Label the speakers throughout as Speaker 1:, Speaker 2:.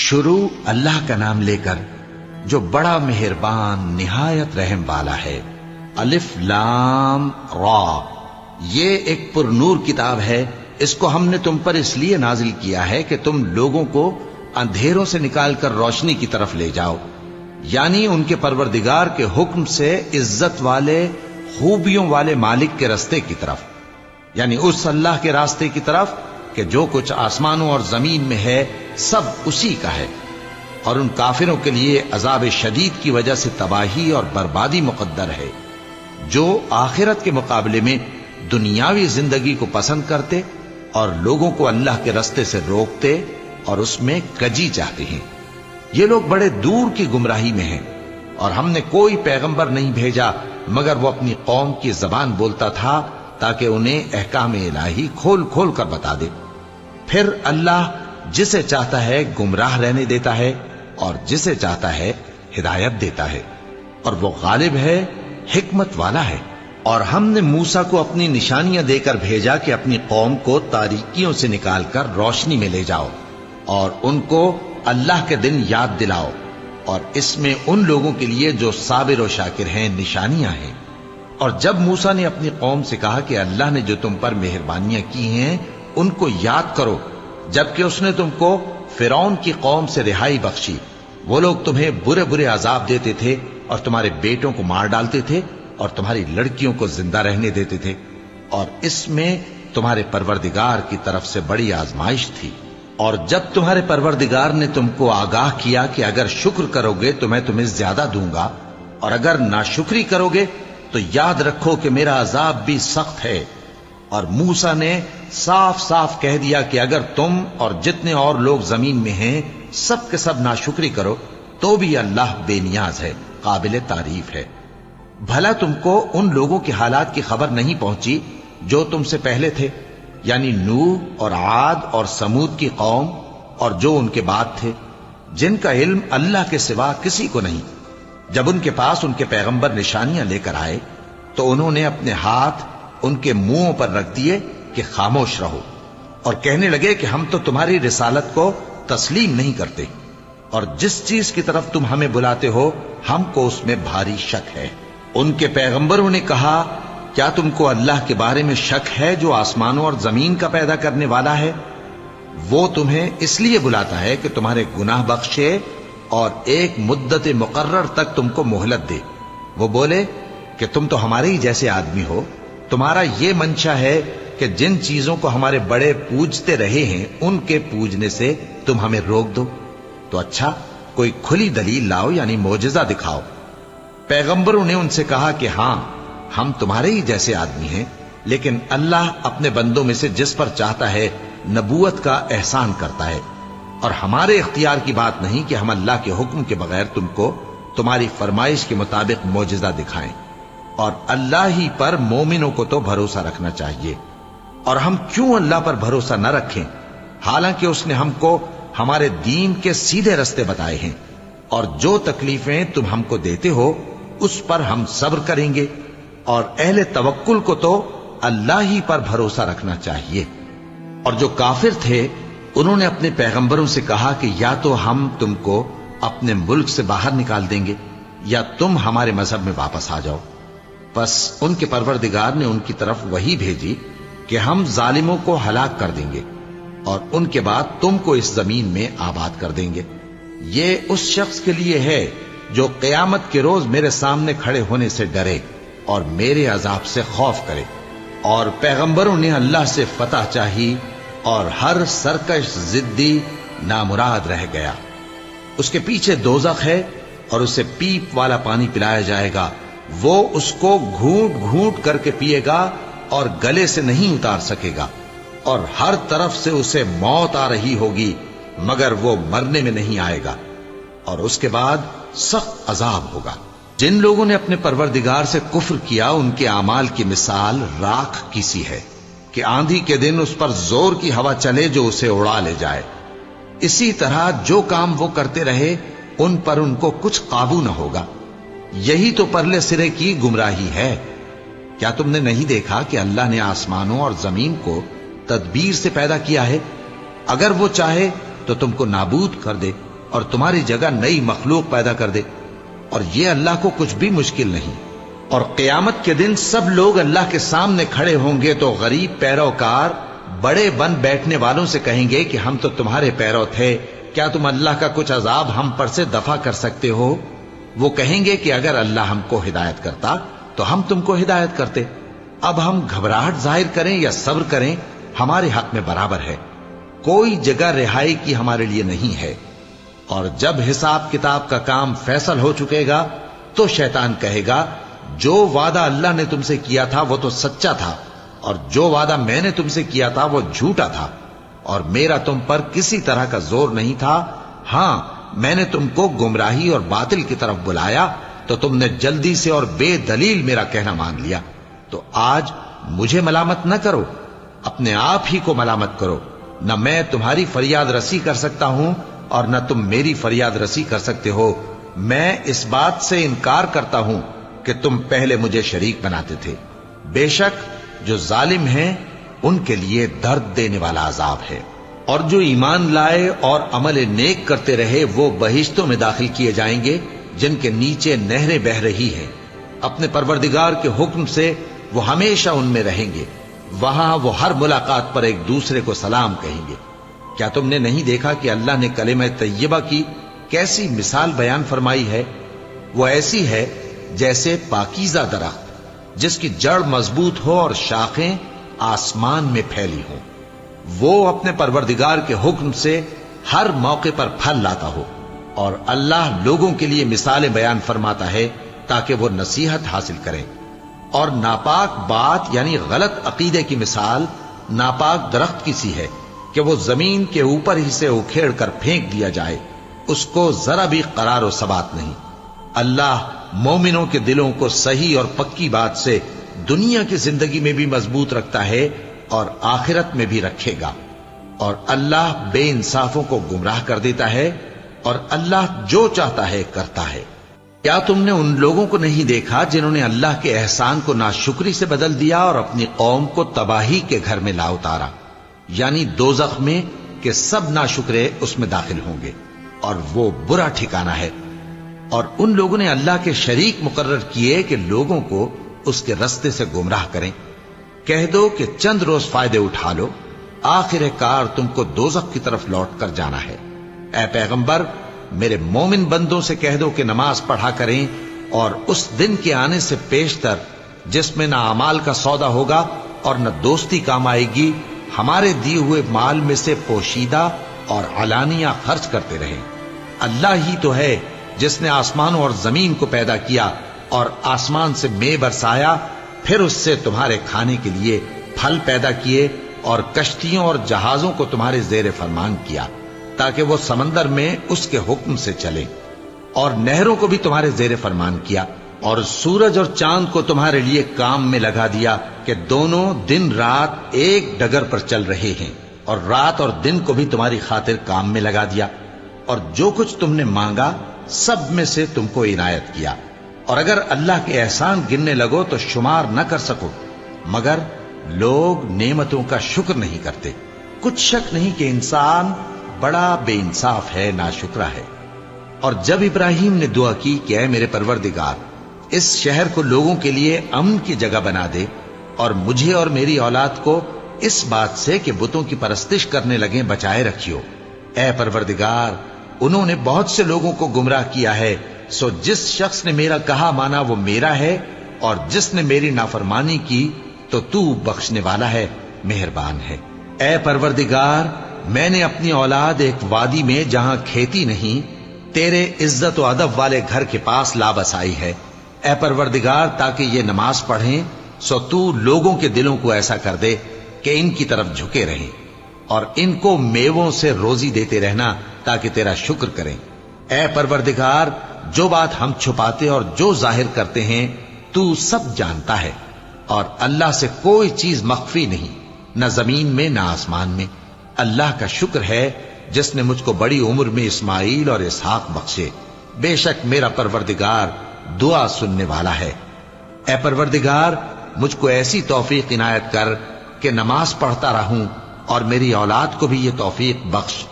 Speaker 1: شروع اللہ کا نام لے کر جو بڑا مہربان نہایت رحم والا ہے۔ الف لام را، یہ ایک پر نور کتاب ہے، اس کو ہم نے تم پر اس لیے نازل کیا ہے کہ تم لوگوں کو اندھیروں سے نکال کر روشنی کی طرف لے جاؤ، یعنی ان کے پروردگار کے حکم سے عزت والے خوبیوں والے مالک کے راستے کی طرف، یعنی اس اللہ کے راستے کی طرف کہ جو کچھ آسمانوں اور زمین میں ہے سب اسی کا ہے، اور ان کافروں کے لیے عذاب شدید کی وجہ سے تباہی اور بربادی مقدر ہے، جو آخرت کے مقابلے میں دنیاوی زندگی کو پسند کرتے اور لوگوں کو اللہ کے راستے سے روکتے اور اس میں کجی چاہتے ہیں۔ یہ لوگ بڑے دور کی گمراہی میں ہیں، اور ہم نے کوئی پیغمبر نہیں بھیجا مگر وہ اپنی قوم کی زبان بولتا تھا تاکہ انہیں احکام الہی کھول کھول کر بتا دے۔ پھر اللہ جسے چاہتا ہے گمراہ رہنے دیتا ہے اور جسے چاہتا ہے ہدایت دیتا ہے، اور وہ غالب ہے، حکمت والا ہے۔ اور ہم نے موسیٰ کو اپنی نشانیاں دے کر بھیجا کہ اپنی قوم کو تاریکیوں سے نکال کر روشنی میں لے جاؤ اور ان کو اللہ کے دن یاد دلاؤ، اور اس میں ان لوگوں کے لیے جو صابر و شاکر ہیں نشانیاں ہیں۔ اور جب موسیٰ نے اپنی قوم سے کہا کہ اللہ نے جو تم پر مہربانیاں کی ہیں ان کو یاد کرو، جبکہ اس نے تم کو فرعون کی قوم سے رہائی بخشی، وہ لوگ تمہیں برے برے عذاب دیتے تھے اور تمہارے بیٹوں کو مار ڈالتے تھے اور تمہاری لڑکیوں کو زندہ رہنے دیتے تھے، اور اس میں تمہارے پروردگار کی طرف سے بڑی آزمائش تھی۔ اور جب تمہارے پروردگار نے تم کو آگاہ کیا کہ اگر شکر کرو گے تو میں تمہیں زیادہ دوں گا، اور اگر ناشکری کرو گے تو یاد رکھو کہ میرا عذاب بھی سخت ہے۔ اور موسیٰ نے صاف صاف کہہ دیا کہ اگر تم اور جتنے اور لوگ زمین میں ہیں سب کے سب ناشکری کرو تو بھی اللہ بے نیاز ہے، قابل تعریف ہے۔ بھلا تم کو ان لوگوں کے حالات کی خبر نہیں پہنچی جو تم سے پہلے تھے، یعنی نوح اور عاد اور سمود کی قوم اور جو ان کے بعد تھے، جن کا علم اللہ کے سوا کسی کو نہیں۔ جب ان کے پاس ان کے پیغمبر نشانیاں لے کر آئے تو انہوں نے اپنے ہاتھ ان کے منہوں پر رکھ دیے کہ خاموش رہو، اور کہنے لگے کہ ہم تو تمہاری رسالت کو تسلیم نہیں کرتے، اور جس چیز کی طرف تم ہمیں بلاتے ہو ہم کو اس میں بھاری شک ہے۔ ان کے پیغمبروں نے کہا، کیا تم کو اللہ کے بارے میں شک ہے جو آسمانوں اور زمین کا پیدا کرنے والا ہے؟ وہ تمہیں اس لیے بلاتا ہے کہ تمہارے گناہ بخشے اور ایک مدت مقرر تک تم کو مہلت دے۔ وہ بولے کہ تم تو ہمارے ہی جیسے آدمی ہو، تمہارا یہ منشا ہے کہ جن چیزوں کو ہمارے بڑے پوجتے رہے ہیں ان کے پوجنے سے تم ہمیں روک دو، تو اچھا کوئی کھلی دلیل لاؤ، یعنی معجزہ دکھاؤ۔ پیغمبروں نے ان سے کہا کہ ہاں ہم تمہارے ہی جیسے آدمی ہیں، لیکن اللہ اپنے بندوں میں سے جس پر چاہتا ہے نبوت کا احسان کرتا ہے، اور ہمارے اختیار کی بات نہیں کہ ہم اللہ کے حکم کے بغیر تم کو تمہاری فرمائش کے مطابق معجزہ دکھائیں، اور اللہ ہی پر مومنوں کو تو بھروسہ رکھنا چاہیے۔ اور ہم کیوں اللہ پر بھروسہ نہ رکھیں حالانکہ اس نے ہم کو ہمارے دین کے سیدھے رستے بتائے ہیں، اور جو تکلیفیں تم ہم کو دیتے ہو اس پر ہم صبر کریں گے، اور اہل توکل کو تو اللہ ہی پر بھروسہ رکھنا چاہیے۔ اور جو کافر تھے انہوں نے اپنے پیغمبروں سے کہا کہ یا تو ہم تم کو اپنے ملک سے باہر نکال دیں گے یا تم ہمارے مذہب میں واپس آ جاؤ۔ بس ان کے پروردگار نے ان کی طرف وحی بھیجی کہ ہم ظالموں کو ہلاک کر دیں گے اور ان کے بعد تم کو اس زمین میں آباد کر دیں گے۔ یہ اس شخص کے لیے ہے جو قیامت کے روز میرے سامنے کھڑے ہونے سے ڈرے اور میرے عذاب سے خوف کرے۔ اور پیغمبروں نے اللہ سے فتح چاہی اور ہر سرکش ضدی نامراد رہ گیا۔ اس کے پیچھے دوزخ ہے اور اسے پیپ والا پانی پلایا جائے گا، وہ اس کو گھونٹ گھونٹ کر کے پیے گا اور گلے سے نہیں اتار سکے گا، اور ہر طرف سے اسے موت آ رہی ہوگی مگر وہ مرنے میں نہیں آئے گا، اور اس کے بعد سخت عذاب ہوگا۔ جن لوگوں نے اپنے پروردگار سے کفر کیا ان کے اعمال کی مثال راکھ کی سی ہے کہ آندھی کے دن اس پر زور کی ہوا چلے جو اسے اڑا لے جائے۔ اسی طرح جو کام وہ کرتے رہے ان پر ان کو کچھ قابو نہ ہوگا۔ یہی تو پرلے سرے کی گمراہی ہے۔ کیا تم نے نہیں دیکھا کہ اللہ نے آسمانوں اور زمین کو تدبیر سے پیدا کیا ہے؟ اگر وہ چاہے تو تم کو نابود کر دے اور تمہاری جگہ نئی مخلوق پیدا کر دے، اور یہ اللہ کو کچھ بھی مشکل نہیں۔ اور قیامت کے دن سب لوگ اللہ کے سامنے کھڑے ہوں گے تو غریب پیروکار بڑے بن بیٹھنے والوں سے کہیں گے کہ ہم تو تمہارے پیرو تھے، کیا تم اللہ کا کچھ عذاب ہم پر سے دفع کر سکتے ہو؟ وہ کہیں گے کہ اگر اللہ ہم کو ہدایت کرتا تو ہم تم کو ہدایت کرتے۔ اب ہم گھبراہٹ ظاہر کریں یا صبر کریں، ہمارے حق میں برابر ہے، کوئی جگہ رہائی کی ہمارے لیے نہیں ہے۔ اور جب حساب کتاب کا کام فیصل ہو چکے گا تو شیطان کہے گا جو وعدہ اللہ نے تم سے کیا تھا وہ تو سچا تھا، اور جو وعدہ میں نے تم سے کیا تھا وہ جھوٹا تھا، اور میرا تم پر کسی طرح کا زور نہیں تھا۔ ہاں، میں نے تم کو گمراہی اور باطل کی طرف بلایا تو تم نے جلدی سے اور بے دلیل میرا کہنا مان لیا۔ تو آج مجھے ملامت نہ کرو، اپنے آپ ہی کو ملامت کرو۔ نہ میں تمہاری فریاد رسی کر سکتا ہوں اور نہ تم میری فریاد رسی کر سکتے ہو۔ میں اس بات سے انکار کرتا ہوں کہ تم پہلے مجھے شریک بناتے تھے۔ بے شک جو ظالم ہیں ان کے لیے درد دینے والا عذاب ہے۔ اور جو ایمان لائے اور عمل نیک کرتے رہے وہ بہشتوں میں داخل کیے جائیں گے جن کے نیچے نہریں بہہ رہی ہیں۔ اپنے پروردگار کے حکم سے وہ ہمیشہ ان میں رہیں گے، وہاں وہ ہر ملاقات پر ایک دوسرے کو سلام کہیں گے۔ کیا تم نے نہیں دیکھا کہ اللہ نے کلمہ طیبہ کی کیسی مثال بیان فرمائی ہے؟ وہ ایسی ہے جیسے پاکیزہ درخت جس کی جڑ مضبوط ہو اور شاخیں آسمان میں پھیلی ہوں، وہ اپنے پروردگار کے حکم سے ہر موقع پر پھل لاتا ہو۔ اور اللہ لوگوں کے لیے مثالیں بیان فرماتا ہے تاکہ وہ نصیحت حاصل کریں۔ اور ناپاک بات یعنی غلط عقیدے کی مثال ناپاک درخت کی سی ہے کہ وہ زمین کے اوپر ہی سے اکھیڑ کر پھینک دیا جائے، اس کو ذرا بھی قرار و ثبات نہیں۔ اللہ مومنوں کے دلوں کو صحیح اور پکی بات سے دنیا کی زندگی میں بھی مضبوط رکھتا ہے اور آخرت میں بھی رکھے گا۔ اور اللہ بے انصافوں کو گمراہ کر دیتا ہے، اور اللہ جو چاہتا ہے کرتا ہے۔ کیا تم نے ان لوگوں کو نہیں دیکھا جنہوں نے اللہ کے احسان کو ناشکری سے بدل دیا اور اپنی قوم کو تباہی کے گھر میں لا اتارا، یعنی دوزخ میں، کہ سب ناشکرے اس میں داخل ہوں گے اور وہ برا ٹھکانہ ہے۔ اور ان لوگوں نے اللہ کے شریک مقرر کیے کہ لوگوں کو اس کے رستے سے گمراہ کریں۔ کہہ دو کہ چند روز فائدے اٹھا لو، آخر کار تم کو دوزخ کی طرف لوٹ کر جانا ہے۔ اے پیغمبر، میرے مومن بندوں سے کہہ دو کہ نماز پڑھا کریں، اور اس دن کے آنے سے پیشتر جس میں نہ اعمال کا سودا ہوگا اور نہ دوستی کام آئے گی، ہمارے دیے ہوئے مال میں سے پوشیدہ اور علانیہ خرچ کرتے رہیں۔ اللہ ہی تو ہے جس نے آسمانوں اور زمین کو پیدا کیا اور آسمان سے مے برسایا، پھر اس سے تمہارے کھانے کے لیے پھل پیدا کیے اور کشتیوں اور جہازوں کو تمہارے زیر فرمان کیا تاکہ وہ سمندر میں اس کے حکم سے چلیں، اور نہروں کو بھی تمہارے زیر فرمان کیا، اور سورج اور چاند کو تمہارے لیے کام میں لگا دیا کہ دونوں دن رات ایک ڈگر پر چل رہے ہیں، اور رات اور دن کو بھی تمہاری خاطر کام میں لگا دیا، اور جو کچھ تم نے مانگا سب میں سے تم کو عنایت کیا۔ اور اگر اللہ کے احسان گننے لگو تو شمار نہ کر سکو، مگر لوگ نعمتوں کا شکر نہیں کرتے۔ کچھ شک نہیں کہ انسان بڑا بے انصاف ہے، ناشکرا ہے۔ اور جب ابراہیم نے دعا کی کہ اے میرے پروردگار، اس شہر کو لوگوں کے لیے امن کی جگہ بنا دے، اور مجھے اور میری اولاد کو اس بات سے کہ بتوں کی پرستش کرنے لگیں بچائے رکھیو۔ اے پروردگار، انہوں نے بہت سے لوگوں کو گمراہ کیا ہے، سو جس شخص نے میرا کہا مانا وہ میرا ہے، اور جس نے میری نافرمانی کی تو تو بخشنے والا ہے، مہربان ہے۔ اے پروردگار، میں نے اپنی اولاد ایک وادی میں جہاں کھیتی نہیں، تیرے عزت و ادب والے گھر کے پاس لا بسائی ہے۔ اے پروردگار، تاکہ یہ نماز پڑھیں، سو تو لوگوں کے دلوں کو ایسا کر دے کہ ان کی طرف جھکے رہیں، اور ان کو میووں سے روزی دیتے رہنا تاکہ تیرا شکر کریں۔ اے پروردگار، جو بات ہم چھپاتے اور جو ظاہر کرتے ہیں تو سب جانتا ہے، اور اللہ سے کوئی چیز مخفی نہیں، نہ زمین میں نہ آسمان میں۔ اللہ کا شکر ہے جس نے مجھ کو بڑی عمر میں اسماعیل اور اسحاق بخشے، بے شک میرا پروردگار دعا سننے والا ہے۔ اے پروردگار، مجھ کو ایسی توفیق عنایت کر کہ نماز پڑھتا رہوں، اور میری اولاد کو بھی یہ توفیق بخش۔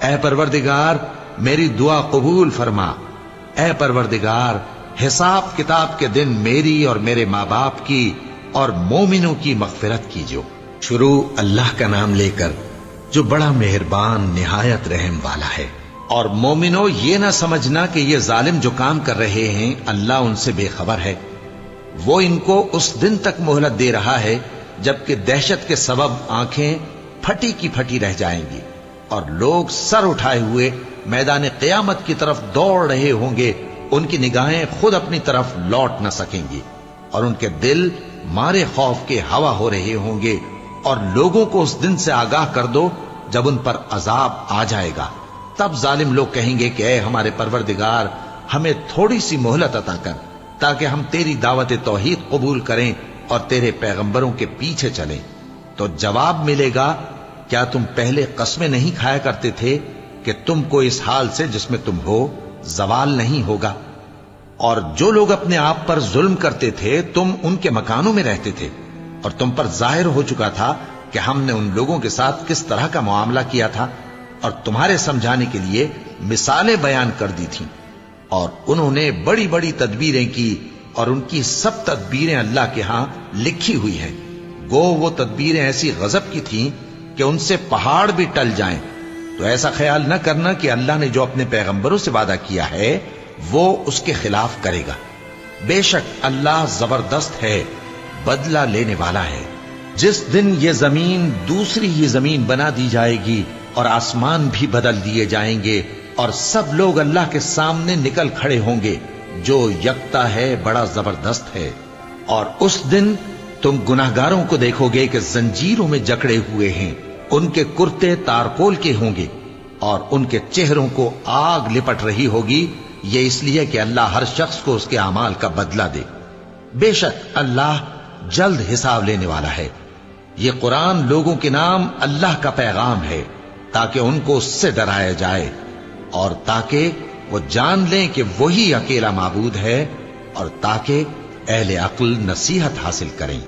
Speaker 1: اے پروردگار، میری دعا قبول فرما۔ اے پروردگار، حساب کتاب کے دن میری اور میرے ماں باپ کی اور مومنوں کی مغفرت کیجو۔ شروع اللہ کا نام لے کر جو بڑا مہربان نہایت رحم والا ہے۔ اور مومنوں، یہ نہ سمجھنا کہ یہ ظالم جو کام کر رہے ہیں اللہ ان سے بے خبر ہے۔ وہ ان کو اس دن تک مہلت دے رہا ہے جبکہ دہشت کے سبب آنکھیں پھٹی کی پھٹی رہ جائیں گی اور لوگ سر اٹھائے ہوئے میدان قیامت کی طرف دوڑ رہے ہوں گے۔ ان کی نگاہیں خود اپنی طرف لوٹ نہ سکیں گی اور ان کے دل مارے خوف کے ہوا ہو رہے ہوں گے۔ اور لوگوں کو اس دن سے آگاہ کر دو جب ان پر عذاب آ جائے گا۔ تب ظالم لوگ کہیں گے کہ اے ہمارے پروردگار، ہمیں تھوڑی سی مہلت عطا کر تاکہ ہم تیری دعوت توحید قبول کریں اور تیرے پیغمبروں کے پیچھے چلیں۔ تو جواب ملے گا، کیا تم پہلے قسمیں نہیں کھایا کرتے تھے کہ تم کو اس حال سے جس میں تم ہو زوال نہیں ہوگا؟ اور جو لوگ اپنے آپ پر ظلم کرتے تھے تم ان کے مکانوں میں رہتے تھے، اور تم پر ظاہر ہو چکا تھا کہ ہم نے ان لوگوں کے ساتھ کس طرح کا معاملہ کیا تھا، اور تمہارے سمجھانے کے لیے مثالیں بیان کر دی تھیں۔ اور انہوں نے بڑی بڑی تدبیریں کی، اور ان کی سب تدبیریں اللہ کے ہاں لکھی ہوئی ہیں۔ گو وہ تدبیریں ایسی غضب کی تھیں کہ ان سے پہاڑ بھی ٹل جائیں۔ تو ایسا خیال نہ کرنا کہ اللہ نے جو اپنے پیغمبروں سے وعدہ کیا ہے وہ اس کے خلاف کرے گا۔ بے شک اللہ زبردست ہے، بدلہ لینے والا ہے۔ جس دن یہ زمین دوسری ہی زمین بنا دی جائے گی اور آسمان بھی بدل دیے جائیں گے اور سب لوگ اللہ کے سامنے نکل کھڑے ہوں گے جو یکتا ہے، بڑا زبردست ہے۔ اور اس دن تم گناہگاروں کو دیکھو گے کہ زنجیروں میں جکڑے ہوئے ہیں، ان کے کرتے تارکول کے ہوں گے اور ان کے چہروں کو آگ لپٹ رہی ہوگی۔ یہ اس لیے کہ اللہ ہر شخص کو اس کے اعمال کا بدلہ دے۔ بے شک اللہ جلد حساب لینے والا ہے۔ یہ قرآن لوگوں کے نام اللہ کا پیغام ہے تاکہ ان کو اس سے ڈرایا جائے اور تاکہ وہ جان لیں کہ وہی اکیلا معبود ہے، اور تاکہ اہل عقل نصیحت حاصل کریں۔